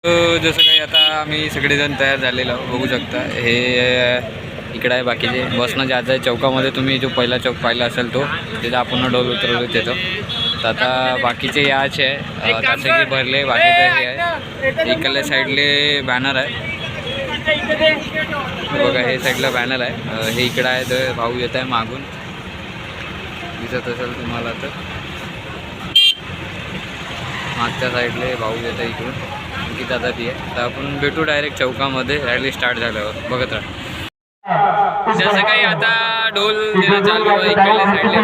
जसं काही आता आम्ही सगळेजण तयार झालेलो बघू शकता. हे इकडं आहे बाकीचे बसणं ज्याचं आहे. चौकामध्ये तुम्ही जो पहिला चौक पाहिला असेल तो तिथं आपण डोल उतरवलो तिथं. तर आता बाकीचे याचे आहे तसे की भरले. बाकीचं हे आहे इकडल्या साईडले बॅनर आहे बघा. हे साईडला बॅनर आहे. हे इकडं आहे तर भाऊ येत आहे मागून दिसत असेल तुम्हाला. तर मागच्या साईडले भाऊ येत आहे इकडून की दादा ती आहे. तर आपण भेटू डायरेक्ट चौकामध्ये रॅली स्टार्ट झाल्यावर बघत राहा. जसं काही आता ढोल देणं चालू आहे इकडल्या साईडले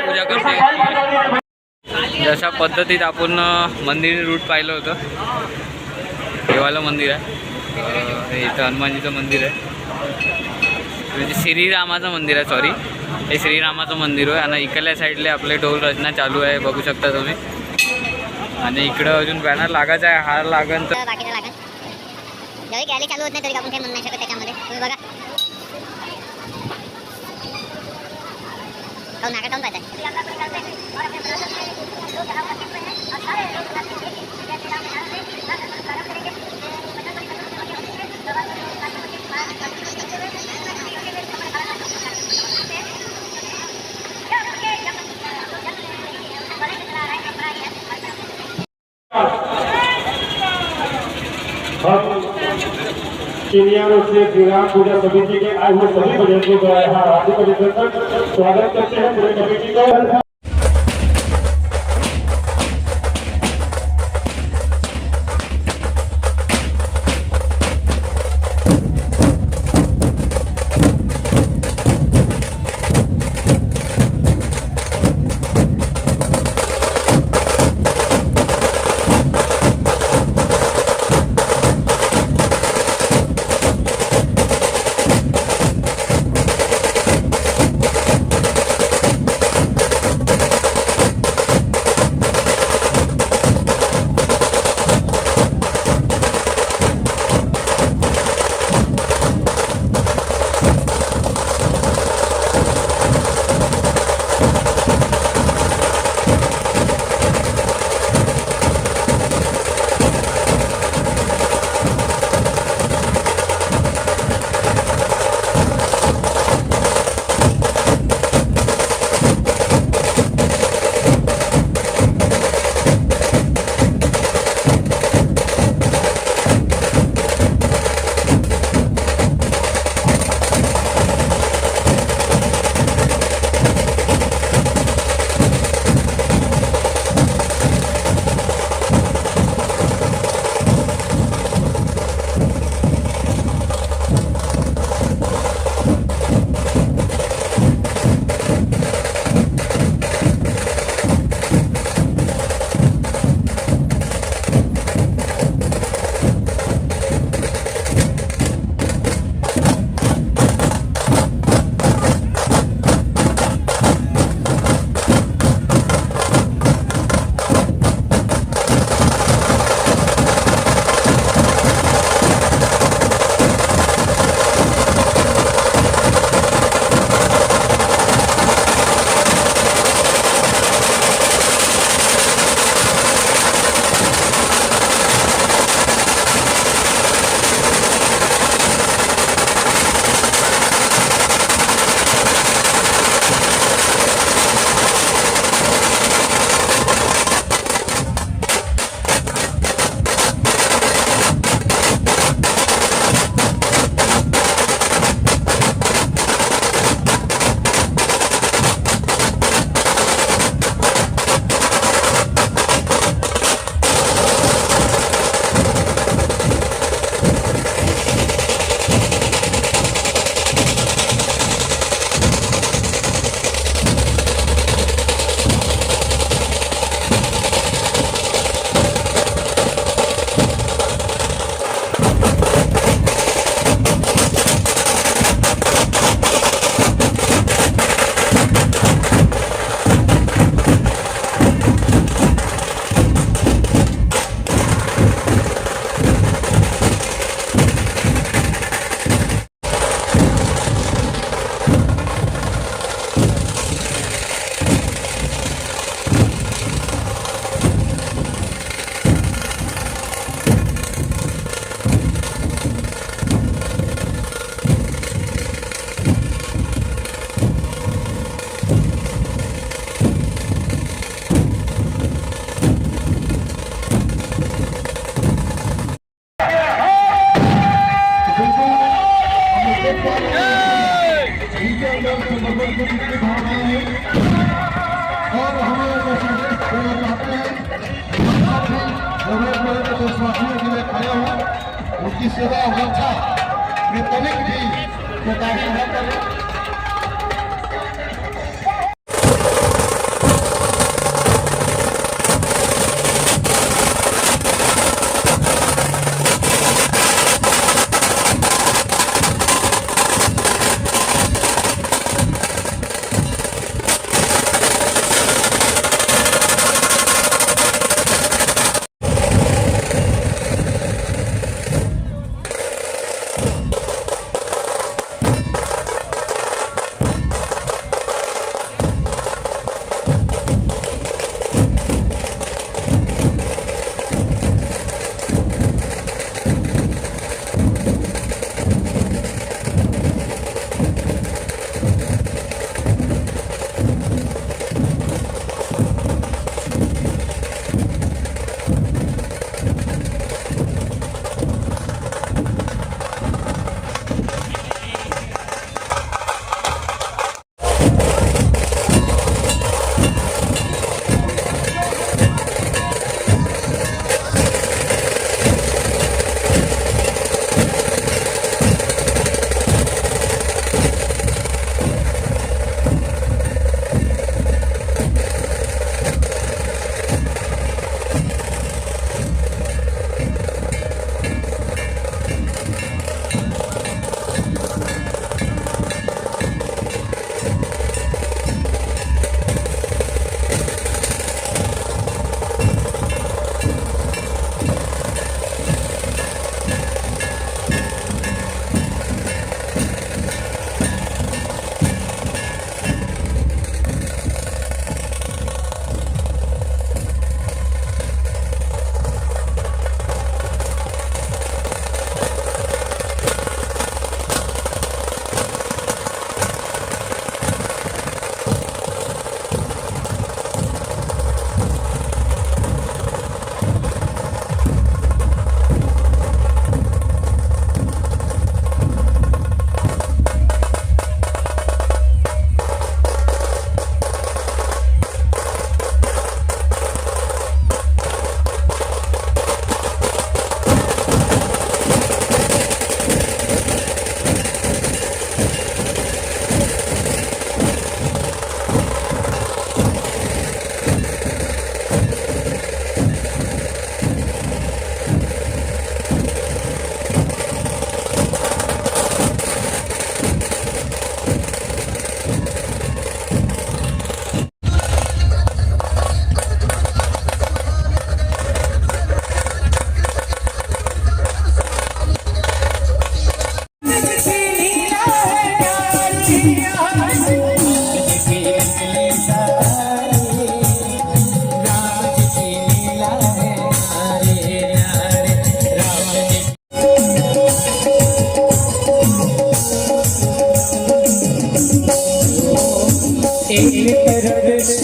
पूजा करते. जशा पद्धतीत आपण मंदिर रूट पाहिलं होतं. देवाला मंदिर आहे इथं. हनुमानजीचं मंदिर आहे म्हणजे श्रीरामाचं मंदिर आहे. सॉरी हे श्रीरामाचं मंदिर आहे. आणि इकडल्या साईडला आपले ढोल रचना चालू आहे बघू शकता तुम्ही. आणि इकडं अजून बॅनर लागायचा आहे. हार लागन तर बाकीचं लागन जरी गॅली चालू होत नाही तरी आपण काही म्हणू नाही शकत त्याच्यामध्ये. तुम्ही बघा नाका काऊन पाहताय. चिड़ियानों से श्रीराम पूजा समिति के आज वो सभी बुजुर्गों को यहाँ हार्दिक अभिनंदन स्वागत करते हैं पूरे कमेटी का। संस्कृति की भावना है और हमें चाहते हैं देशवासियों के लिए खड़े हो, उनकी सेवा और रक्षा में तनिक भी कोताही न करें।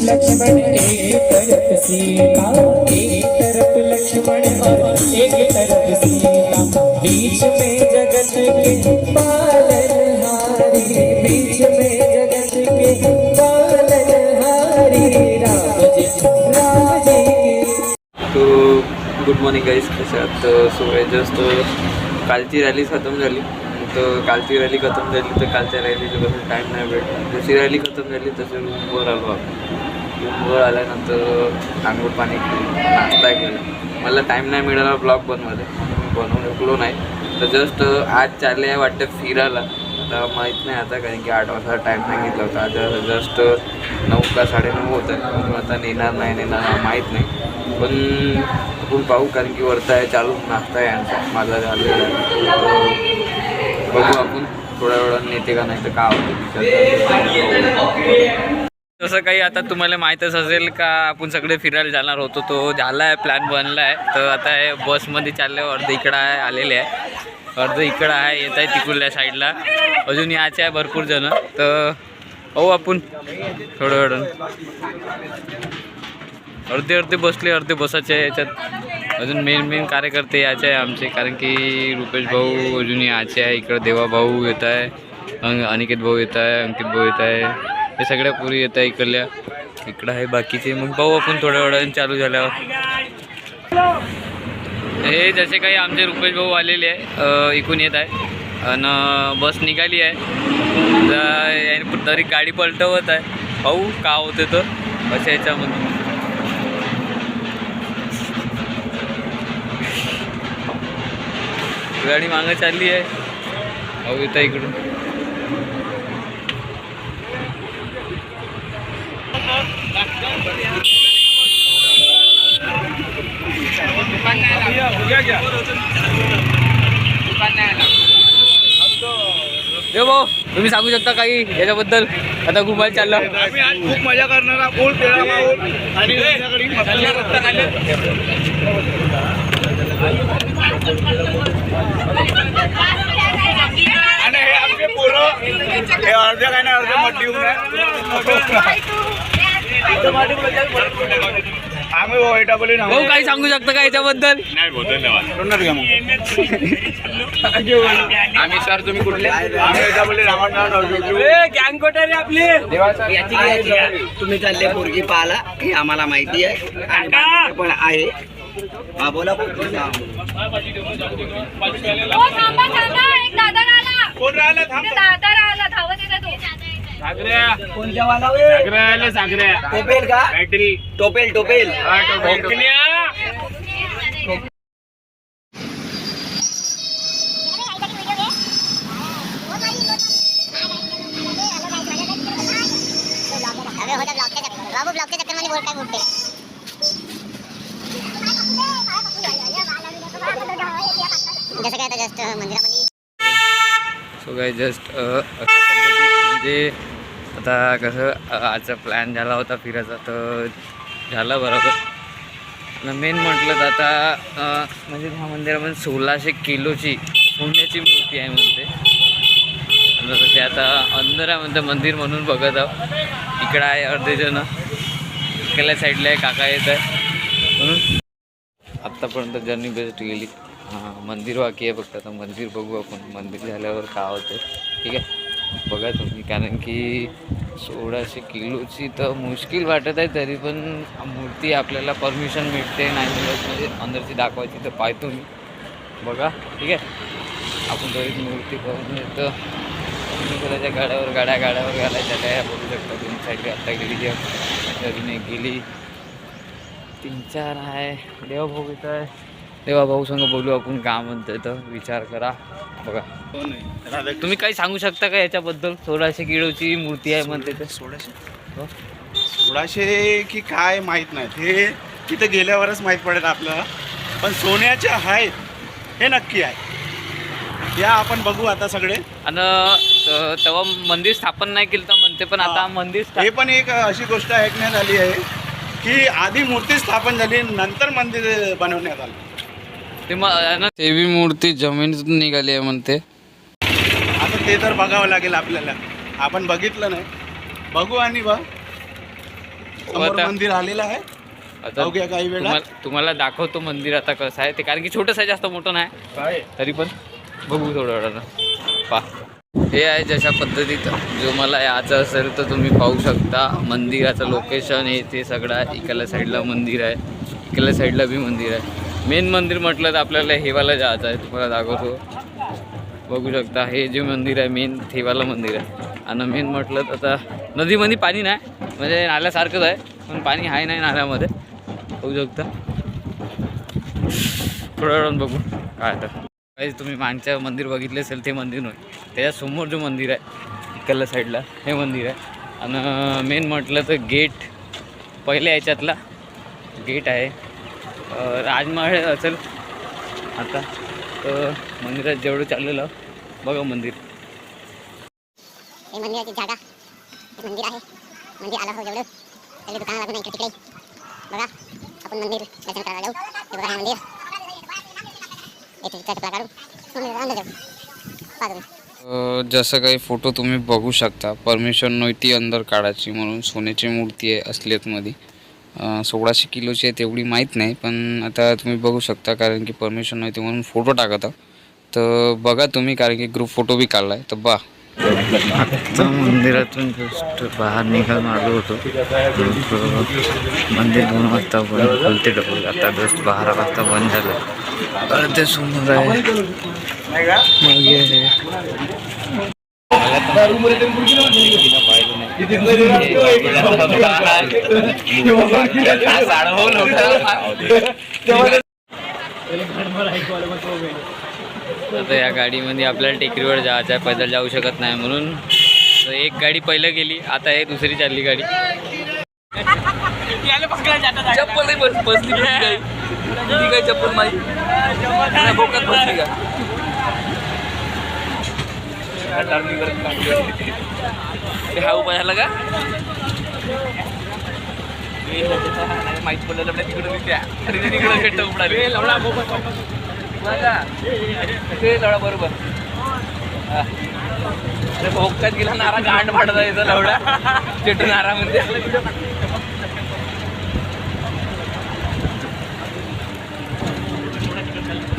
लक्ष्मण एक तरफ सीता, एक तरफ लक्ष्मण और एक तरफ सीता, बीच में जगत के पालनहारी, बीच में जगत के पालनहारी राम जी। तो गुड मॉर्निंग गाईज, कसे आहात? सो जस्ट कालची रॅली खतम झाली. तर कालची रॅली खतम झाली तर कालच्या रॅलीचं कसं टाईम नाही भेटला. जशी रॅली खतम झाली तसे रूमवर आलो आपण. रूमवर आल्यानंतर आंघोळ पाणी केलं, नाश्ता केला. मला टाईम नाही मिळाला ब्लॉग बनवायला, बनवून शकलो नाही. तर जस्ट आज चालले आहे वाटतं फिरायला. आता माहीत नाही आता, कारण की 8 वाजता टाईम नाही घेतला होता. आता जस्ट 9 का 9:30 होत आहे. आता नेणार नाही नेणार माहीत नाही, पण आपण पाहू. कारण की वरता आहे चालू, नाश्ता आहे यांचा माझा झालेला आहे. बघू आपण थोड्या वेळानं नेते का नाही तर का होतं. जसं काही आता तुम्हाला माहीतच असेल का आपण सगळे फिरायला जाणार होतो. तो झाला आहे, प्लॅन बनला आहे. तर आता हे बसमध्ये चालले, अर्धे इकडं आहे आलेले आहे, अर्धे इकडं आहे येत आहे तिकडल्या साईडला. अजून याचे आहे भरपूर जण. तर हो आपण थोड्या वेळानं अर्धे बसले, अर्धे बसायचे याच्यात. अजून मेन कार्यकर्ते याचे आहे आमचे, कारण की रुपेश भाऊ अजून याचे आहे. इकडं देवा भाऊ येत आहे, अनिकेत भाऊ येत आहे, अंकित भाऊ येत आहे, हे सगळ्या पोरी येत आहे इकडल्या. इकडं आहे बाकीचे. मग पाहू आपण थोड्या वेळाने चालू झाल्यावर. हे जसे काही आमचे रुपेश भाऊ आलेले आहे, इकून येत आहे आणि बस निघाली आहे. तरी गाडी पलटवत आहे. पाहू का होते तर अशा याच्यामध्ये. गाडी मागं चालली आहे. पाहू येतं इकडून. देव भाऊ, तुम्ही सांगू शकता काही याच्याबद्दल? आता घुमायला चाललं. खूप मजा करणारा गोल पेढा माऊल आणि आणि हे आमचे पोरं हे अर्ध्या काय नाही अर्ध्या मट्टी येऊन आम्ही एटाबली ना. भाऊ काही सांगू शकता का याच्याबद्दल? नाही भाऊ, धन्यवाद. आम्ही सर तुम्ही कुठले? आम्ही एटाबली गँग कोटर आपली. तुम्ही चालले पोरगी पाहाला हे आम्हाला माहिती आहे आणि बाकीचे पण आहे. हा बोला. थांबा एक दादा आला. कोण राहिला? थांब. दादा आला धावत येते तो. कोणत्या वाला टोपेल का? बॅटरी टोपेल टोपेल. बाबू ब्लॉकच्या चक्करमध्ये बोल काय बोलते. जसं काय आता जस्ट मंदिरामध्ये. सो काय जस्ट अशा पद्धतीत म्हणजे आता कसं आजचा प्लॅन झाला होता फिरायचा तर झाला बरोबर. आणि मेन म्हटलं तर आता म्हणजे ह्या मंदिरामध्ये 1600 किलोची सोन्याची मूर्ती आहे म्हणते. आणि तसे आता अंधारामध्ये मंदिर म्हणून बघत आहोत. इकडं आहे अर्धेजण, इकडल्या साईडला आहे काका येत आहे म्हणून. आत्तापर्यंत जर्नी बेस्ट गेली. हां, मंदिर बाकी आहे फक्त. आता मंदिर बघू आपण. मंदिर झाल्यावर का होतं ठीक आहे बघा तुम्ही. कारण की 1600 किलोची तर मुश्किल वाटत आहे. तरी पण मूर्ती आपल्याला परमिशन मिळते नाही मिळत म्हणजे अंदरची दाखवायची तर पाहतो मी. बघा ठीक आहे. आपण तरी मूर्ती करून येतं. त्याच्या गाड्यावर घालायच्या काय बघू शकता तुम्ही. साईड आत्ता गेली अजून एक गेली. 3-4 आहे. देवाभाऊ येत आहे. देवाभाऊ संग बोलू आपण. का म्हणतोय तर विचार करा. बघा तुम्ही काही सांगू शकता का याच्याबद्दल? 1600 किलोची मूर्ती आहे म्हणते तर. 1600 की काय माहीत नाही. हे तिथे गेल्यावरच माहीत पडेल आपल्याला. पण सोन्याचे आहेत हे नक्की आहे. या आपण बघू आता सगळे. आणि तेव्हा मंदिर स्थापन नाही केलं तर म्हणते पण आता मंदिर हे पण एक अशी गोष्ट ऐकण्यात आली आहे की आधी मूर्ती स्थापन झाली नंतर मंदिर बनवण्यात आलं. देवी मूर्ती जमिनीतून निघाली आहे म्हणते. आता ते तर बघावं लागेल आपल्याला. आपण बघितलं नाही. बघू आणि समोर मंदिर आलेलं आहे. आता बघूया काही वेळा. तुम्हाला दाखवतो मंदिर आता कसं आहे ते. कारण की छोटंसं आहे, जास्त मोठं नाही. तरी पण बघू थोड्या वेळानं. पा हे आहे जशा पद्धतीत जो मला यायचं असेल तर तुम्ही पाहू शकता. मंदिराचं लोकेशन हे ते सगळं आहे. इकडल्या साईडला मंदिर आहे, इकडल्या साईडला बी मंदिर आहे. मेन मंदिर म्हटलं तर आपल्याला हेवाला जायचं आहे. तुम्हाला दाखवतो. बघू शकता हे जे मंदिर आहे मेन हेवाला मंदिर आहे. आणि मेन म्हटलं तर आता नदीमध्ये पाणी नाही म्हणजे नाल्यासारखंच आहे पण पाणी आहे नाही नाल्यामध्ये. बघू शकता. थोड्या वेळानं बघू काय तर. काही तुम्ही मागच्या मंदिर बघितले असेल ते मंदिर नाही. त्याच्यासमोर जो मंदिर आहे इकडल्या साईडला हे मंदिर आहे. आणि मेन म्हटलं तर गेट पहिल्या याच्यातला गेट आहे. राजमहल असेल आता तर मंदिरात जेवढं चाललेलं बघा मंदिर. हे मंदिराची जागा हे मंदिर आहे. मंदिर आलं हो जेवढं सगळे दुकानं लागून इकडे तिकडे. बघा आपण मंदिर दर्शन करायला जाऊ. हे बघा मंदिर. इथे चपला काढू मंदिर अंदर जाऊ. पाहतो जसं काही फोटो तुम्ही बघू शकता. परमिशन नव्हती अंदर काढायची म्हणून. सोन्याची मूर्ती आहे असलीतमध्ये. 1600 किलोची आहे तेवढी माहीत नाही पण आता तुम्ही बघू शकता कारण की परमिशन नव्हती म्हणून फोटो टाकत. तर बघा तुम्ही कारण की ग्रुप फोटो बी काढला आहे तर आता मंदिरातून जस्ट बाहेर निघायला आलो होतो. मंदिर 2 वाजता बंद खोलते डबल. आता जस्ट 12 वाजता बंद झालं. ते समोर आहे मागे आहे. आता या गाडीमध्ये आपल्याला टेकडीवर जायचं आहे, पैदल जाऊ शकत नाही म्हणून एक गाडी पहिलं गेली. आता हे दुसरी चालली गाडी. चप्पल बसली काय चप्पल माझी बसली का हा उभा झाला का माहिती पडलं तिकडे तिकडे उडाले लवडा बरोबर. अरे भोकात गेला नारा गांड फाडत यायचा लवडा चेटू नारामध्ये.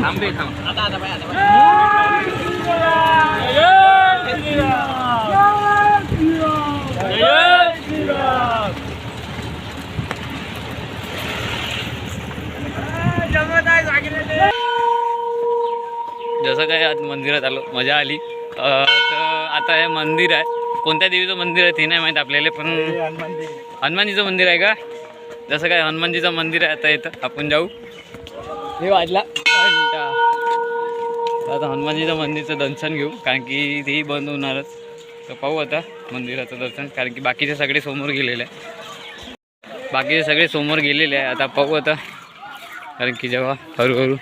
थांबे थांब जसं काय आज मंदिरात आलो, मजा आली. तर आता हे मंदिर आहे, कोणत्या देवीचं मंदिर आहे ते नाही माहीत आपल्याला, पण हनुमानजीचं मंदिर आहे का. जसं काय हनुमानजीचं मंदिर आहे. आता इथं आपण जाऊ. हे वाजला घंटा. आता हनुमानजीचं मंदिरचं दर्शन घेऊ, कारण की तेही बंद होणारच. तर पाहू आता मंदिराचं दर्शन, कारण की बाकीचे सगळे समोर गेलेले आहे. बाकीचे सगळे समोर गेलेले आहे. आता पाहू आता, कारण की जेव्हा हळूहळू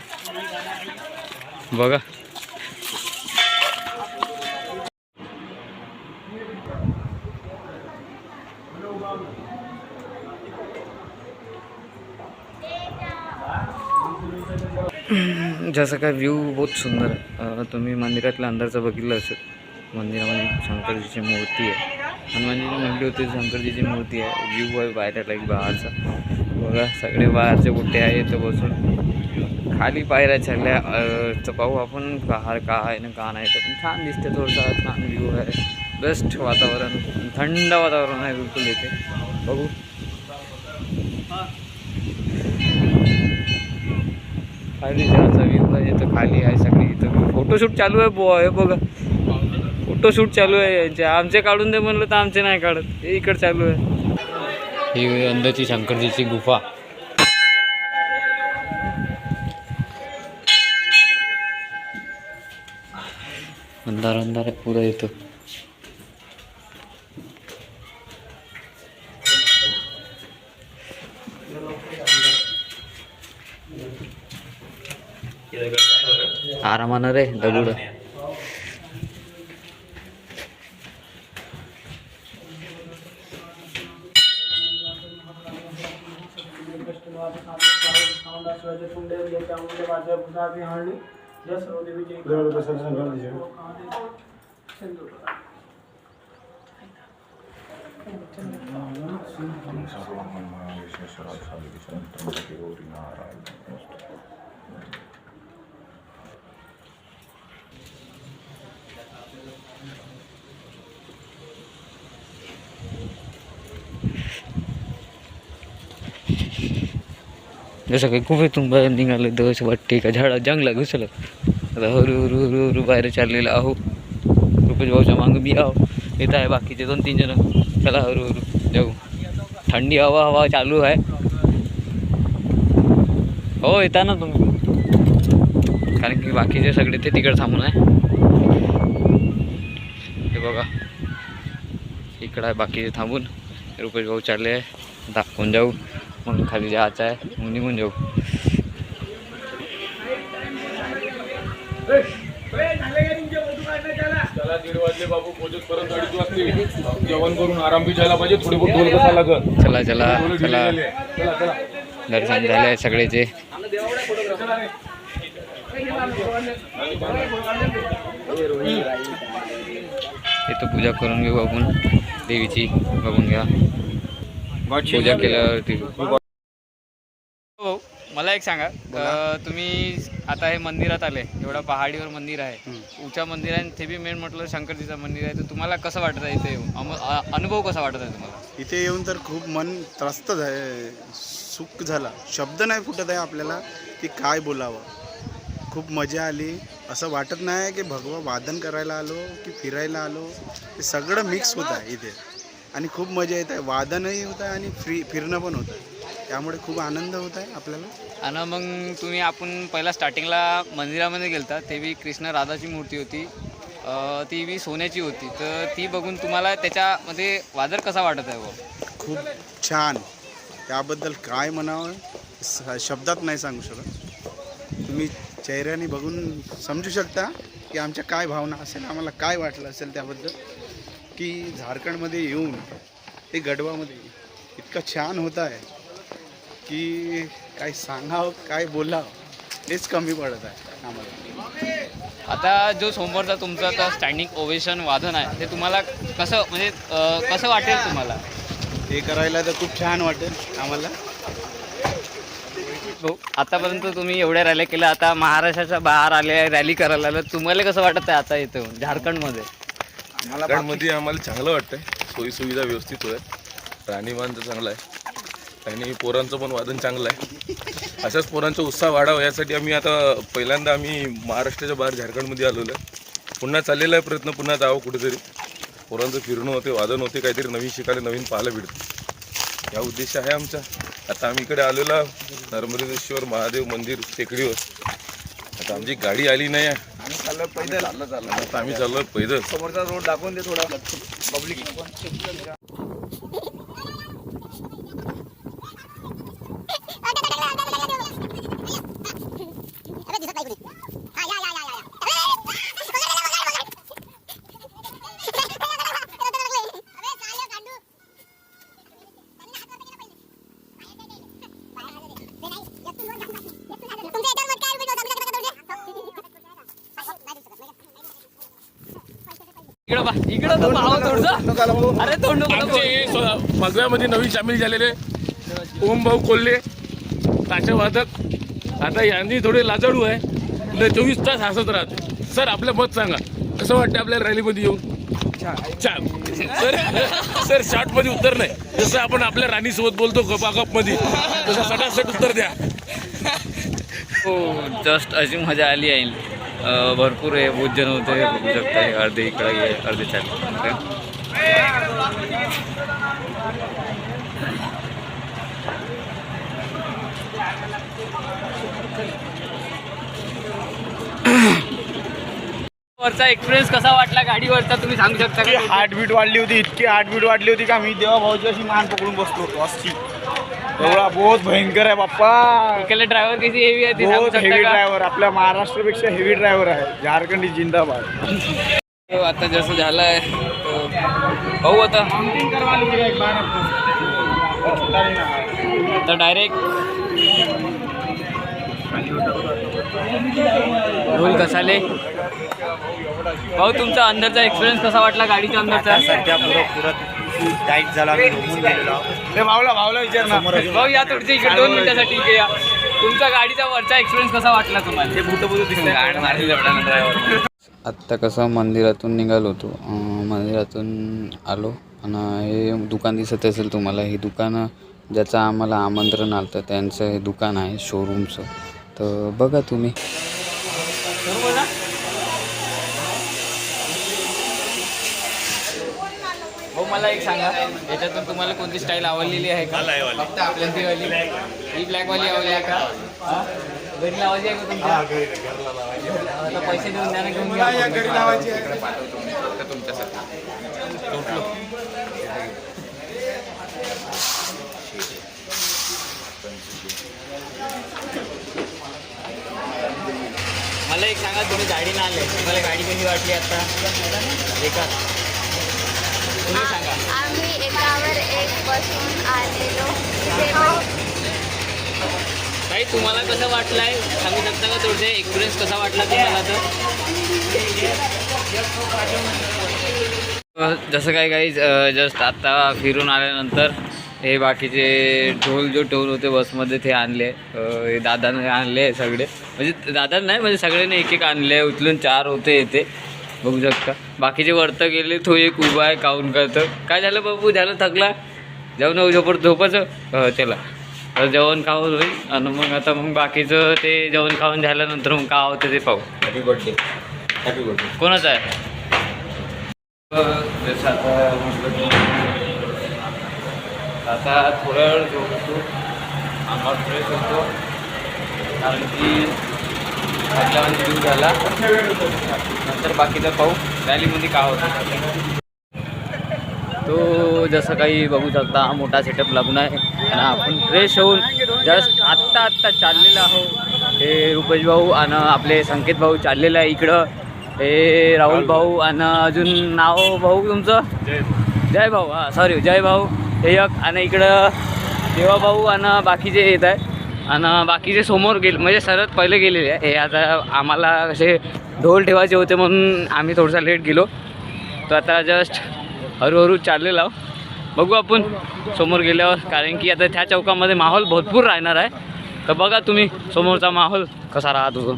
बघा. जसं काय व्ह्यू बहुत सुंदर आहे. तुम्ही मंदिरातल्या अंदरचं बघितलं असेल. मंदिरामध्ये शंकरजीची मूर्ती आहे. हनुमानजीची म्हटली होती शंकरजीची मूर्ती आहे. व्ह्यू आहे बाहेर एक बाहेरचा बघा. सगळे बाहेरचे बुट्टे आहे इथं बसून. खाली पायऱ्या चढल्या. तर पाहू आपण बाहेर का आहे ना का नाही. तर पण छान दिसते. थोडंसं छान व्ह्यू आहे. बेस्ट वातावरण, थंड वातावरण आहे बिलकुल इथे. बघू खाली जराचा व्ह्यू आहे. इथं खाली आहे सगळी. इथं फोटोशूट चालू आहे बुवा. हे बघा फोटोशूट चालू आहे यांचे. आमचे काढून दे म्हणलं तर आमचे नाही काढत. हे इकडं चालू आहे. ही अंदरची शंकरजीची गुफा. अंधार अंधार आहे पुरा येतो. आरामानं रे दगड. जसं काही खूप इथून बाहेर निघालं तर असं वाटते का झाडा जंगला घुसलं. आता हरू बाहेर चाललेलं आहो. रुपेश भाऊच्या मागं मी आहो. येत आहे बाकीचे 2-3 जण. चला हरू जाऊ. थंडी हवा चालू आहे. हो येता ना तुम्ही, कारण की बाकीचे सगळे ते तिकडे थांबून आहे. हे बघा इकडं आहे बाकीचे थांबून. रुपेश भाऊ चालले आहे. दाखवून जाऊ मग खाली जायचं आहे. मग निघून जाऊ. त्याला 1:30 वाजले बाबू. पोहोचत परत 2:30 वाजते. जेवण करून आराम बी झाला पाहिजे. थोडी बहुत ढोल बसा लागत. चला चला चला. दर्शन झाले सगळेचे. इथं पूजा करून घेऊ आपण देवीची. बघून घ्या पूजा केल्यावरती. मला एक सांगा, तुम्ही आता हे मंदिरात आले, एवढा पहाडीवर मंदिर आहे, उंच्या मंदिर आहे, ते बी मेन म्हटलं शंकरजीचं मंदिर आहे, तर तुम्हाला कसं वाटत आहे इथे येऊन? अनुभव कसा वाटत आहे तुम्हाला? इथे येऊन तर खूप मन त्रस्त झाले, सुख झाला, शब्द नाही फुटत आहे आपल्याला की काय बोलावं. खूप मजा आली. असं वाटत नाही की भगवा वादन करायला आलो की फिरायला आलो, ते सगळं मिक्स होत आहे इथे आणि खूप मजा येत आहे. वादनही होत आहे आणि फिरणं पण होत आहे, त्यामुळे खूप आनंद होत आहे आपल्याला. आणि मग तुम्ही आपण पहिला स्टार्टिंगला मंदिरामध्ये गेलता, ते बी कृष्ण राधाची मूर्ती होती, ती बी सोन्याची होती, तर ती बघून तुम्हाला त्याच्यामध्ये वादर कसा वाटत आहे? व खूप छान, त्याबद्दल काय म्हणावं शब्दात नाही सांगू शकत. तुम्ही चेहऱ्याने बघून समजू शकता की आमच्या काय भावना असेल, आम्हाला काय वाटलं असेल त्याबद्दल, की झारखंडमध्ये येऊन ते गढवामध्ये इतकं छान होत आहे की काय सांगावं काय बोलावं हेच कमी पडत आहे आम्हाला. आता जो समोरचा तुमचं आता स्टँडिंग ओवेशन वादन आहे, ते तुम्हाला कसं म्हणजे कसं वाटेल तुम्हाला? ते करायला तर खूप छान वाटेल आम्हाला. आतापर्यंत तुम्ही एवढ्या रॅली केल्या, आता महाराष्ट्राच्या बाहेर आले रॅली करायला आलं, तुम्हाला कसं वाटत आहे आता इथं झारखंडमध्ये? झारखंडमध्ये आम्हाला चांगलं वाटतंय, सोयीसुविधा व्यवस्थित होत आहे, राहणीमान तर चांगलं आहे आणि पोरांचं पण वादन चांगलं आहे. अशाच पोरांचा उत्साह वाढावा यासाठी आम्ही आता पहिल्यांदा आम्ही महाराष्ट्राच्या बाहेर झारखंडमध्ये आलेलो आहे. पुन्हा चाललेला आहे प्रयत्न, पुन्हा जावं कुठेतरी, पोरांचं फिरणं होते, वादन होते, काहीतरी नवीन शिकायला, नवीन पाहायला भेटतं, या उद्देश आहे आमचा. आता आम्ही इकडे आलेला नर्मदेश्वर महादेव मंदिर टेकडीवर. आता आमची गाडी आली नाही आहे, आम्ही चाललो पैदल. आता आम्ही चाललो पैदल. समोरचा रोड दाखवून दे थोडा पब्लिक. इकडं तर पाहावं थोडंसं. अरे तोंड भगव्यामध्ये नवीन सामील झालेले ओम भाऊ कोल्हे ताशवादक. आता यांनी थोडे लाजाळू आहे, 24 तास हसत राहते. सर आपलं मत सांगा, कसं वाटतं आपल्या रॅलीमध्ये येऊन? छान सर शॉर्टमध्ये उत्तर नाही, जसं आपण आपल्या राणीसोबत बोलतो गपागपमध्ये, तसं सटासट उत्तर द्या. हो, जस्ट अशी मजा आली आहे. भरपूर आहे, बहुत जण होते, बघू शकता. अर्धे इकडे आहे, अर्धे चालले. वरचा एक्सपिरियन्स कसा वाटला गाडीवरचा, तुम्ही सांगू शकता का? हार्टबीट वाढली होती, इतकी हार्टबीट वाढली होती का मी देवा भाऊची अशी मान पकडून बसलो होतो. अशी एवढा बहुत भयंकर आहे बाप्पा. इकडे ड्रायव्हर किती हेवी आहे ते सांगू बहुत शकता हेवी का? ड्रायव्हर, आपल्या महाराष्ट्रापेक्षा हेवी ड्रायव्हर आहे. झारखंडी जिंदाबाद. आता जसं झालं आहे भाऊ, आता तर डायरेक्ट ढोल कसाले. भाऊ, तुमचा अंदरचा एक्सपिरियन्स कसा वाटला गाडीच्या अंदरचा? सध्या पुरं टाईट झाला, घुमून गेलेलो. ते भाऊला विचार ना. भाऊ या थोडीशी इकडे 2 मिनिटासाठी इकडे या. तुमचा गाडीचा वरचा एक्सपिरियन्स कसा वाटला तुम्हाला? ते भूतभूत दिसतंय. आत्ता कसं मंदिरातून निघालो होतो, मंदिरातून आलो आणि हे दुकान दिसत असेल तुम्हाला, हे दुकान ज्याचं आम्हाला आमंत्रण आलं होतं त्यांचं हे दुकान आहे शोरूमचं, तर बघा तुम्ही. हो, मला एक सांगा, याच्यातून तुम्हाला कोणती स्टाईल आवडलेली आहे का? फक्त आपल्याची वाली, ही ब्लॅकवाली आवडली आहे का? घरी लावायची आहे का तुमच्या? आता पैसे देऊन द्या ना, घेऊन घ्या. घरी लावायची आहे, पाठवतो मी फक्त तुमच्यासाठी. मला एक सांगा, तुम्ही गाडीनं आले, तुम्हाला गाडी कशी वाटली आता? एका तुम्ही सांगा. आम्ही एकावर एक बसून आलेलो. ताई, तुम्हाला कसं वाटलं आहे सांगू शकता का? थोडं एक्सपिरियन्स कसा वाटला तुम्हाला? तर जसं काय काही जस्ट आता फिरून आल्यानंतर हे बाकीचे ढोल जो ठेवून होते बसमध्ये ते आणले, हे दादाने आणले सगळे, म्हणजे दादा नाही म्हणजे सगळ्यांनी एक एक आणले, उचलून 4 होते येते बघू शकता. बाकीचे वरतं गेले, तो एक उभा आहे काऊन करतं. काय झालं बाबू, झालं थकला जेवण झोपायचं चला तर जेवण खाऊन होईल. आणि मग आता मग बाकीचं ते जेवण खाऊन झाल्यानंतर मग काय होतं ते पाहू. Happy birthday. Happy birthday. कोणाचं आहे जसं आता म्हटलं आता थोड्या वेळ झोपतो, अंगावर फ्रेश होतो, कारण की आपल्यामध्ये जीव झाला. नंतर बाकीचं पाहू रॅलीमध्ये का होतं तो. जसं काही बघू शकता हा मोठा सेटअप लागून आहे आणि आपण फ्रेश होऊन जस्ट आत्ता चाललेलं आहो. हे रुपेश भाऊ आणि आपले संकेत भाऊ चाललेलं आहे इकडं. हे राहुल भाऊ आणि अजून नाव भाऊ तुमचं जय भाऊ, हां सॉरी जय भाऊ हे एक. आणि इकडं देवा भाऊ आणि बाकीचे येत आहे आणि बाकीचे समोर गेले म्हणजे सरत पहिले गेलेले आहे. हे आता आम्हाला कसे ढोल ठेवायचे होते म्हणून आम्ही थोडासा लेट गेलो. तो आता जस्ट हळूहळू चाललेला बघू आपण समोर गेल्यावर, कारण की आता त्या चौकामध्ये माहोल भरपूर राहणार आहे. तर बघा तुम्ही समोरचा माहोल कसा राहतो.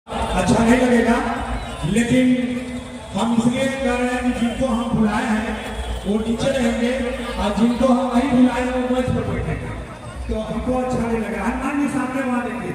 अच्छा नहीं लगेगा, लेकिन हम इसलिए कर रहे हैं कि जिनको हम बुलाए हैं वो नीचे रहेंगे और जिनको हम नहीं बुलाए हैं वो मंच पर बैठेंगे, तो हमको अच्छा नहीं लगेगा. हनुमान जी सामने वहाँ देंगे.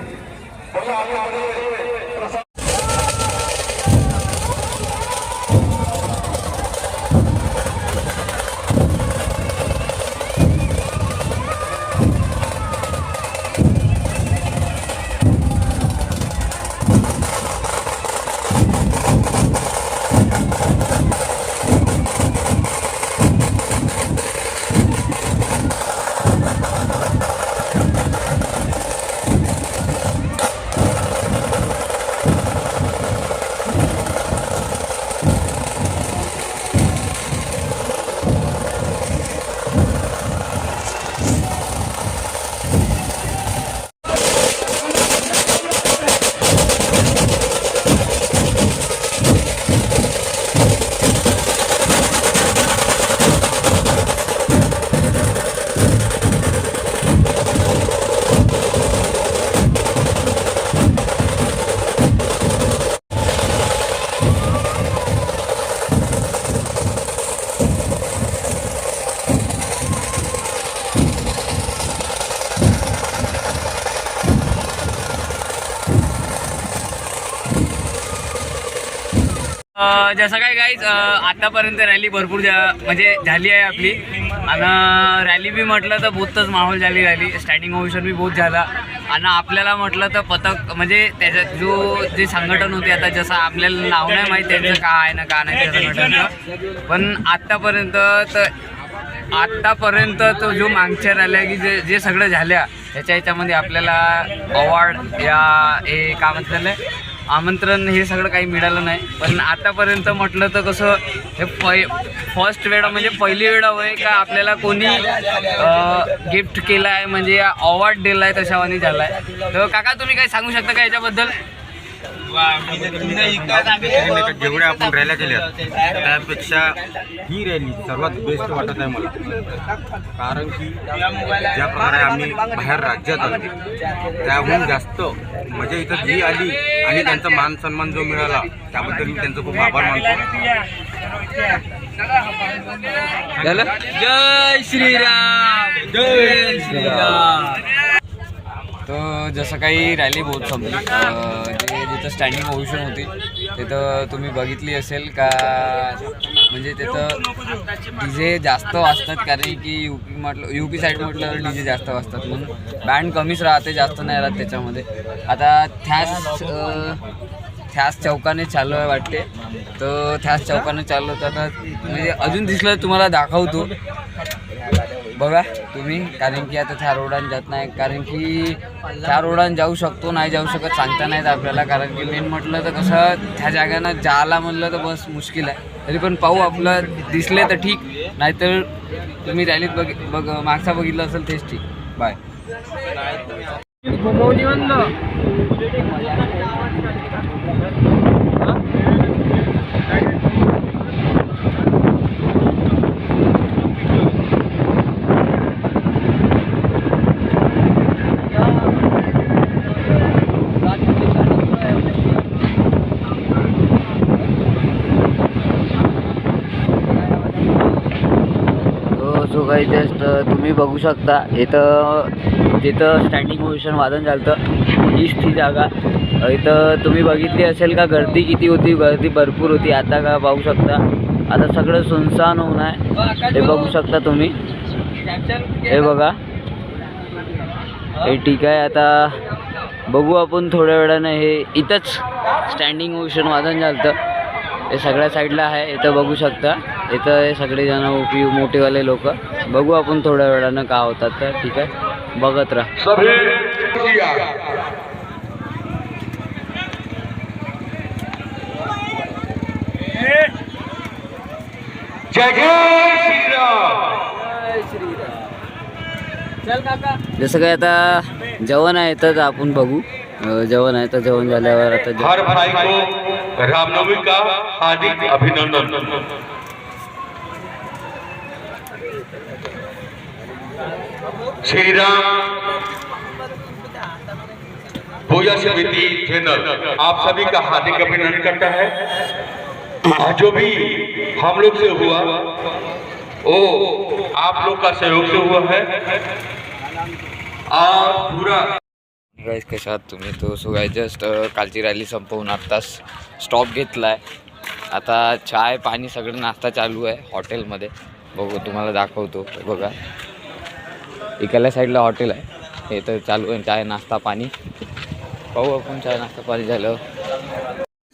जसं काय गाईज आतापर्यंत रॅली भरपूर म्हणजे झाली आहे आपली. आणि रॅली बी म्हटलं तर बहुतच माहोल झाली रॅली. स्टँडिंग ओव्हेशन बी बहुत झाला. आणि आपल्याला म्हटलं तर पथक म्हणजे त्याच्यात जे संघटन होते, आता जसं आपल्याला नाव नाही माहीत त्यांचं का आहे ना का नाही त्या संघटनेचं, पण आत्तापर्यंत तो जो मागच्या रॅल्या की जे सगळं झाल्या ह्याच्यामध्ये आपल्याला अवॉर्ड या हे काय म्हणतात आमंत्रण हे सगळं काही मिळालं नाही. पण आतापर्यंत म्हटलं तर कसं हे फर्स्ट वेळा म्हणजे पहिली वेळा होय का आपल्याला कोणी गिफ्ट केलं आहे म्हणजे अवॉर्ड दिला आहे तशावानी झाला आहे. तर काका तुम्ही काही सांगू शकता का याच्याबद्दल? जेवढ्या आपण रॅल्या केल्या त्यापेक्षा ही रॅली सर्वात बेस्ट वाटत आहे मला, कारण की ज्या प्रकारे आम्ही बाहेर राज्यात आलो त्याहून जास्त मजा इथं जी आली आणि त्यांचा मान सन्मान जो मिळाला त्याबद्दल मी त्यांचं खूप आभार मानतो. जय श्रीराम, जय श्रीराम. तर जसं काही रॅली बहुत संपली. जिथं स्टँडिंग ओव्हेशन होती तिथं तुम्ही बघितली असेल का, म्हणजे तिथं डीजे जास्त वाजतात, कारण की यूपी साईड म्हटलं डीजे जास्त वाजतात म्हणून बँड कमीच राहते, जास्त नाही राहत त्याच्यामध्ये. आता त्याच चौकाने चालू आहे वाटते, तर त्याच चौकाने चालू होतं. आता म्हणजे अजून दिसलं तुम्हाला दाखवतो बघा तुम्ही, कारण की आता त्या रोडाने जात नाही, कारण की त्या रोडाने जाऊ शकतो नाही जाऊ शकत सांगता नाहीत आपल्याला, कारण की मेन म्हटलं तर कसं त्या जागानं जायला म्हणलं तर बस मुश्किल आहे. तरी पण पाहू, आपलं दिसले तर ठीक, नाहीतर तुम्ही रॅलीत मागचा बघितलं असेल तेच ठीक. बाय. सो काही जस्ट तुम्ही बघू शकता इथं जिथं स्टँडिंग ओव्हेशन वादन झालं हीच ती जागा. इथं तुम्ही बघितली असेल का गर्दी किती होती, गर्दी भरपूर होती. आता का पाहू शकता आता सगळं सुनसान होऊन आहे. हे बघू शकता तुम्ही, हे बघा हे ठीक आहे. आता बघू आपण थोड्या वेळानं. हे इथंच स्टँडिंग ओव्हेशन वादन झालं हे सगळ्या साईडला आहे. इथं बघू शकता इथं हे सगळेजण मोठेवाले लोक. बघू आपण थोड्या वेळानं का होतात तर ठीक आहे, बघत राहा. जसं काय आता जेवण आहे तर आपण बघू. जेवण आहे तर जेवण झाल्यावर आता हर भाई को रामनवमी का हार्दिक अभिनंदन. श्री राम पूजा समिति जनरल आप सभी का हार्दिक अभिनंदन करता है. जो भी हम लोग से हुआ वो आप लोग का सहयोग से हुआ है और पूरा. गाईस कशा आहात तुम्ही? तो सो गाय जस्ट कालची रॅली संपवून आत्ताच स्टॉप घेतला आहे. आता चाय पाणी सगळं नाश्ता चालू आहे हॉटेलमध्ये. बघू तुम्हाला दाखवतो. बघा इकडल्या साईडला हॉटेल आहे, हे तर चालू आहे चाय नाश्ता पाणी. पाहू आपण चाय नाश्ता पाणी झालं.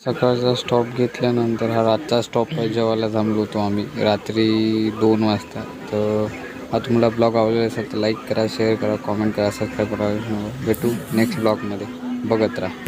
सकाळचा स्टॉप घेतल्यानंतर हा रातचा स्टॉप आहे. जेवायला थांबलो होतो आम्ही रात्री 2 वाजता. तर हा तुम्हाला ब्लॉग आवडला असेल तर लाईक करा, शेअर करा, कॉमेंट करा, सबस्क्राईब करा. भेटू नेक्स्ट ब्लॉगमध्ये, बघत राहा.